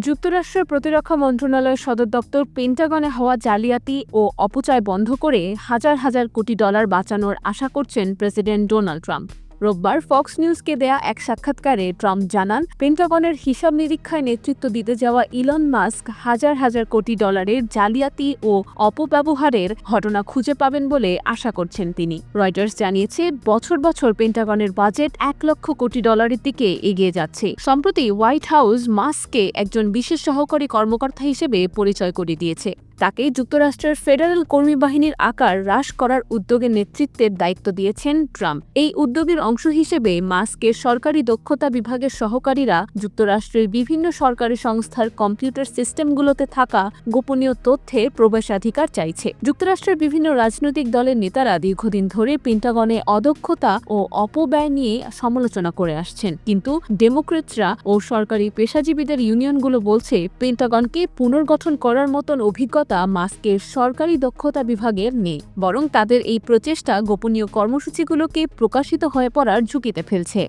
যুক্তরাষ্ট্রের প্রতিরক্ষা মন্ত্রণালয়ের সদর দপ্তর পেন্টাগনে হওয়া জালিয়াতি ও অপচয় বন্ধ করে হাজার হাজার কোটি ডলার বাঁচানোর আশা করছেন প্রেসিডেন্ট ডোনাল্ড ট্রাম্প। রোববার ফক্স নিউজকে দেয়া এক সাক্ষাৎকারে ট্রাম্প জানান, পেন্টাগনের হিসাব নিরীক্ষায় নেতৃত্ব দিতে যাওয়া ইলন মাস্ক হাজার হাজার কোটি ডলারের জালিয়াতি ও অপব্যবহারের ঘটনা খুঁজে পাবেন বলে আশা করছেন তিনি। রয়টার্স জানিয়েছে, বছর বছর পেন্টাগনের বাজেট 1 লক্ষ কোটি ডলারের দিকে এগিয়ে যাচ্ছে। সম্প্রতি হোয়াইট হাউস মাস্ককে একজন বিশেষ সহকারী কর্মকর্তা হিসেবে পরিচয় করে দিয়েছে। তাকে যুক্তরাষ্ট্রের ফেডারেল কর্মী বাহিনীর আকার হ্রাস করার উদ্যোগের নেতৃত্বের দায়িত্ব দিয়েছেন ট্রাম্প। এই উদ্যোগের অংশ হিসেবে মাস্কের সরকারি দক্ষতা বিভাগের সহকারীরা যুক্তরাষ্ট্রের বিভিন্ন সরকারি সংস্থার কম্পিউটার সিস্টেমগুলোতে থাকা গোপনীয় তথ্যের প্রবেশাধিকার চাইছে। যুক্তরাষ্ট্রের বিভিন্ন রাজনৈতিক দলের নেতারা দীর্ঘদিন ধরে পেন্টাগনে অদক্ষতা ও অপব্যয় নিয়ে সমালোচনা করে আসছেন, কিন্তু ডেমোক্রেটরা ও সরকারি পেশাজীবীদের ইউনিয়নগুলো বলছে, পেন্টাগনকে পুনর্গঠন করার মতন অভিজ্ঞতা মাস্কের সরকারি দক্ষতা বিভাগের নেই, বরং তাদের এই প্রচেষ্টা গোপনীয় কর্মসূচিগুলোকে প্রকাশিত হয়ে পড়ার ঝুঁকিতে ফেলছে।